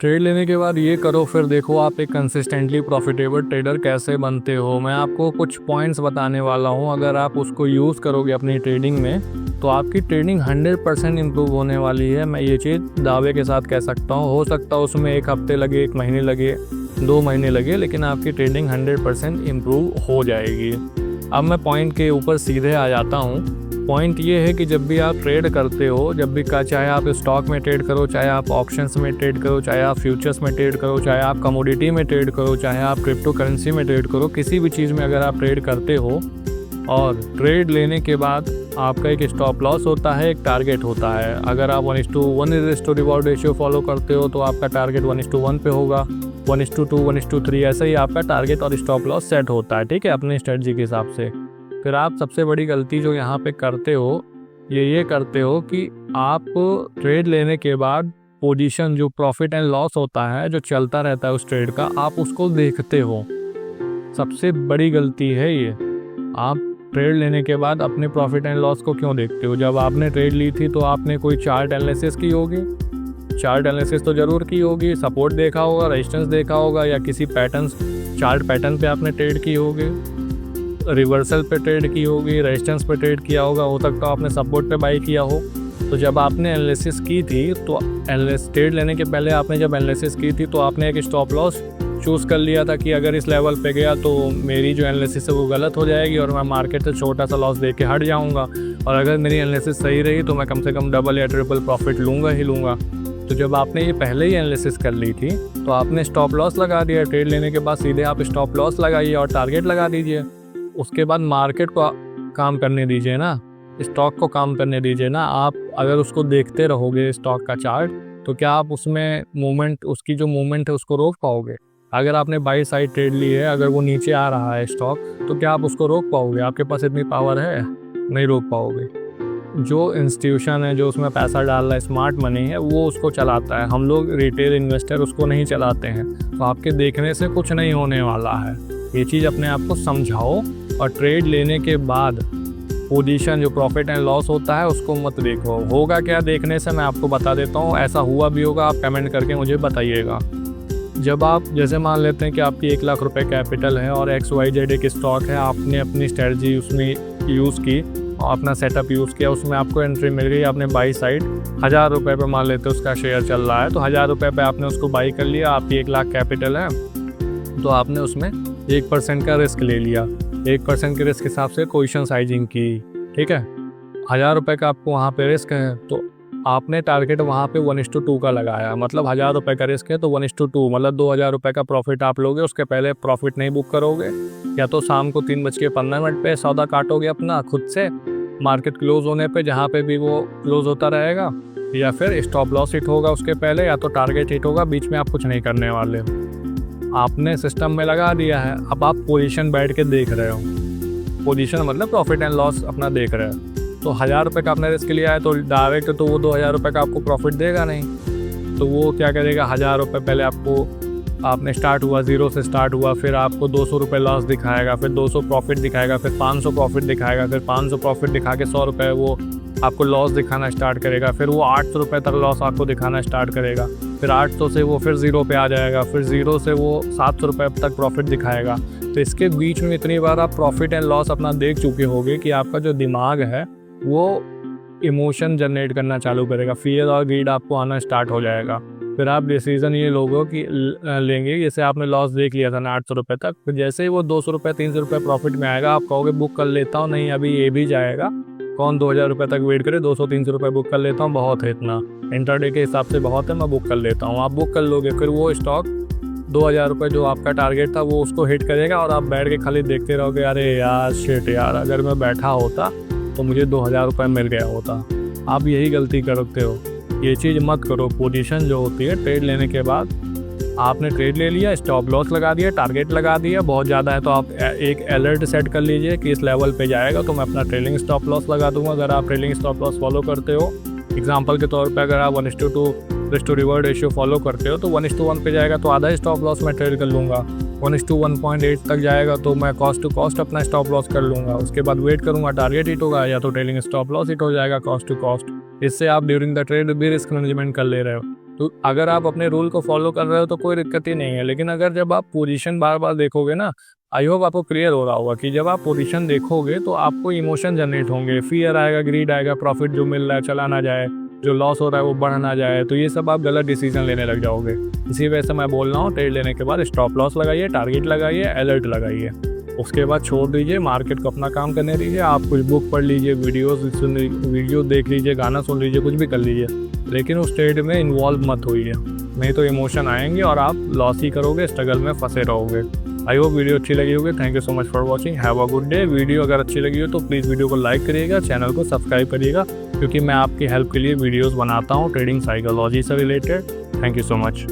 Trade लेने के बाद ये करो, फिर देखो आप एक कंसिस्टेंटली प्रॉफिटेबल ट्रेडर कैसे बनते हो। मैं आपको कुछ पॉइंट्स बताने वाला हूँ, अगर आप उसको यूज़ करोगे अपनी ट्रेडिंग में तो आपकी ट्रेडिंग 100% इम्प्रूव होने वाली है। मैं ये चीज़ दावे के साथ कह सकता हूँ। हो सकता है उसमें 1 हफ्ते लगे, 1 महीने लगे, 2 महीने लगे, लेकिन आपकी ट्रेडिंग 100% इम्प्रूव हो जाएगी। अब मैं पॉइंट के ऊपर सीधे आ जाता हूँ। पॉइंट ये है कि जब भी आप ट्रेड करते हो, जब भी चाहे आप स्टॉक में ट्रेड करो, चाहे आप ऑप्शंस में ट्रेड करो, चाहे आप फ्यूचर्स में ट्रेड करो, चाहे आप कमोडिटी में ट्रेड करो, चाहे आप क्रिप्टो करेंसी में ट्रेड करो, किसी भी चीज़ में अगर आप ट्रेड करते हो और ट्रेड लेने के बाद आपका एक स्टॉप लॉस होता है, एक टारगेट होता है। अगर आप 1:1 रिवॉर्ड रेशियो फॉलो करते हो तो आपका टारगेट 1:1 पे होगा, 1:2, 1:3 ऐसे ही आपका टारगेट और स्टॉप लॉस सेट होता है, ठीक है, अपनी स्ट्रेटजी के हिसाब से। फिर आप सबसे बड़ी गलती जो यहाँ पे करते हो ये करते हो कि आप ट्रेड लेने के बाद पोजीशन जो प्रॉफिट एंड लॉस होता है, जो चलता रहता है उस ट्रेड का, आप उसको देखते हो। सबसे बड़ी गलती है ये। आप ट्रेड लेने के बाद अपने प्रॉफिट एंड लॉस को क्यों देखते हो? जब आपने ट्रेड ली थी तो आपने कोई चार्ट एनालिसिस की होगी, चार्ट एनालिसिस तो ज़रूर की होगी, सपोर्ट देखा होगा, रेजिस्टेंस देखा होगा, या किसी चार्ट पैटर्न पे आपने ट्रेड की होगी, रिवर्सल पे ट्रेड की होगी, रेजिस्टेंस पे ट्रेड किया होगा, हो सकता है आपने सपोर्ट पे बाई किया हो। तो जब आपने एनालिसिस की थी तो ट्रेड लेने के पहले आपने जब एनालिसिस की थी तो आपने एक स्टॉप लॉस चूज़ कर लिया था कि अगर इस लेवल पे गया तो मेरी जो एनालिसिस है वो गलत हो जाएगी और मैं मार्केट से छोटा सा लॉस दे के हट जाऊँगा, और अगर मेरी एनालिसिस सही रही तो मैं कम से कम डबल या ट्रिपल प्रॉफिट लूँगा ही लूँगा। तो जब आपने ये पहले ही एनालिसिस कर ली थी तो आपने स्टॉप लॉस लगा दिया। ट्रेड लेने के बाद सीधे आप स्टॉप लॉस लगाइए और टारगेट लगा दीजिए। उसके बाद मार्केट को काम करने दीजिए ना, स्टॉक को काम करने दीजिए ना। आप अगर उसको देखते रहोगे स्टॉक का चार्ट, तो क्या आप उसमें मूवमेंट, उसकी जो मूवमेंट है उसको रोक पाओगे? अगर आपने बाई साइड ट्रेड ली है, अगर वो नीचे आ रहा है स्टॉक, तो क्या आप उसको रोक पाओगे? आपके पास इतनी पावर है? नहीं रोक पाओगे। जो इंस्टीट्यूशन है जो उसमें पैसा डाल रहा है, स्मार्ट मनी है, वो उसको चलाता है। हम लोग रिटेल इन्वेस्टर उसको नहीं चलाते हैं। तो आपके देखने से कुछ नहीं होने वाला है। ये चीज़ अपने आप को समझाओ। और ट्रेड लेने के बाद पोजीशन जो प्रॉफिट एंड लॉस होता है उसको मत देखो। होगा क्या देखने से मैं आपको बता देता हूँ। ऐसा हुआ भी होगा, आप कमेंट करके मुझे बताइएगा। जब आप जैसे मान लेते हैं कि आपकी 1 लाख रुपए कैपिटल है और XYZ एक स्टॉक है, आपने अपनी स्ट्रेटजी उसमें यूज़ की और अपना सेटअप यूज़ किया, उसमें आपको एंट्री मिल गई, आपने बाई साइड 1000 रुपये पर मान लेते उसका शेयर चल रहा है, तो 1000 रुपये पर आपने उसको बाई कर लिया। आपकी 1 लाख कैपिटल है तो आपने उसमें 1% का रिस्क ले लिया। 1% के रिस्क के हिसाब से पोजीशन साइजिंग की, ठीक है। 1000 रुपये का आपको वहाँ पे रिस्क है तो आपने टारगेट वहाँ पे 1:2 का लगाया। मतलब 1000 रुपये का रिस्क है तो 1:2 मतलब 2000 रुपये का प्रॉफिट आप लोगे। उसके पहले प्रॉफिट नहीं बुक करोगे, या तो शाम को 3:15 पे सौदा काटोगे अपना खुद से मार्केट क्लोज होने पे, जहाँ पे भी वो क्लोज होता रहेगा, या फिर स्टॉप लॉस हिट होगा उसके पहले, या तो टारगेट हिट होगा। बीच में आप कुछ नहीं करने वाले हो। आपने सिस्टम में लगा दिया है, अब आप पोजीशन बैठ के देख रहे हो। पोजीशन मतलब प्रॉफिट एंड लॉस अपना देख रहे हो। तो 1000 रुपये का आपने रिस्क लिया है तो डायरेक्ट तो वो 2000 रुपये का आपको प्रॉफिट देगा नहीं। तो वो क्या करेगा, 1000 रुपये पहले आपने स्टार्ट हुआ, 0 से स्टार्ट हुआ, फिर आपको 200 रुपये लॉस दिखाएगा, फिर 200 प्रॉफिट दिखाएगा, फिर 500 प्रॉफिट दिखाएगा, फिर 500 प्रॉफिट दिखा के 100 रुपये वो आपको लॉस दिखाना स्टार्ट करेगा। फिर वो 800 रुपये तक लॉस आपको दिखाना स्टार्ट करेगा। फिर 800 से वो फिर 0 पे आ जाएगा, फिर 0 से वो 700 रुपये तक प्रॉफिट दिखाएगा। तो इसके बीच में इतनी बार आप प्रॉफिट एंड लॉस अपना देख चुके होंगे कि आपका जो दिमाग है वो इमोशन जनरेट करना चालू करेगा, फियर और ग्रीड आपको आना स्टार्ट हो जाएगा। फिर आप डिसीजन ये लोगों की लेंगे, जैसे आपने लॉस देख लिया था ना 800 रुपये तक, फिर जैसे ही वो 200 रुपये 300 रुपये प्रॉफिट में आएगा, आप कहोगे बुक कर लेता हूँ, नहीं अभी ये भी जाएगा, कौन 2000 रुपये तक वेट करे, 200-300 रुपये बुक कर लेता हूँ, बहुत है इतना, इंटरडे के हिसाब से बहुत है, मैं बुक कर लेता हूँ। आप बुक कर लोगे, फिर वो स्टॉक 2000 रुपये जो आपका टारगेट था वो उसको हिट करेगा और आप बैठ के खाली देखते रहोगे, अरे यार शिट यार, अगर मैं बैठा होता तो मुझे 2000 रुपये मिल गया होता। आप यही गलती करते हो, ये चीज़ मत करो। पोजीशन जो होती है ट्रेड लेने के बाद, आपने ट्रेड ले लिया, स्टॉप लॉस लगा दिया, टारगेट लगा दिया, बहुत ज़्यादा है तो आप एक अलर्ट सेट कर लीजिए कि इस लेवल पे जाएगा तो मैं अपना ट्रेलिंग स्टॉप लॉस लगा दूंगा। अगर आप ट्रेलिंग स्टॉप लॉस फॉलो करते हो, एग्जांपल के तौर पे अगर आप 1:2 risk to reward ratio follow करते हो तो 1:1 पे जाएगा तो आधा स्टॉप लॉस मैं ट्रेड कर लूँगा। 1:1.8 तक जाएगा तो मैं कॉस्ट टू कॉस्ट अपना स्टॉप लॉस कर लूँगा। उसके बाद वेट करूँगा टारगेट हिट होगा या तो ट्रेलिंग स्टॉप लॉस हिट हो जाएगा कॉस्ट टू कॉस्ट। इससे आप ड्यूरिंग द ट्रेड भी रिस्क मैनेजमेंट कर ले रहे हो। तो अगर आप अपने रूल को फॉलो कर रहे हो तो कोई दिक्कत ही नहीं है। लेकिन अगर जब आप पोजीशन बार बार देखोगे ना, आई होप आपको क्लियर हो रहा होगा कि जब आप पोजीशन देखोगे तो आपको इमोशन जनरेट होंगे, फियर आएगा, ग्रीड आएगा, प्रॉफिट जो मिल रहा है चला ना जाए, जो लॉस हो रहा है वो बढ़ ना जाए, तो ये सब आप गलत डिसीजन लेने लग जाओगे। इसी वजह से मैं बोल रहा हूँ ट्रेड लेने के बाद स्टॉप लॉस लगाइए, टारगेट लगाइए, अलर्ट लगाइए, उसके बाद छोड़ दीजिए, मार्केट को अपना काम करने दीजिए। आप कुछ बुक पढ़ लीजिए, वीडियो देख लीजिए, गाना सुन लीजिए, कुछ भी कर लीजिए, लेकिन उस ट्रेड में इन्वॉल्व मत होइए, नहीं तो इमोशन आएंगे और आप लॉस ही करोगे, स्ट्रगल में फंसे रहोगे। आई होप वीडियो अच्छी लगी होगी। Thank you so much for watching. Have a good day. Video अगर अच्छी लगी हो तो प्लीज़ वीडियो को लाइक करिएगा, चैनल को सब्सक्राइब करिएगा, क्योंकि मैं आपकी हेल्प के लिए वीडियोस बनाता हूँ ट्रेडिंग साइकोलॉजी से related. Thank you so much.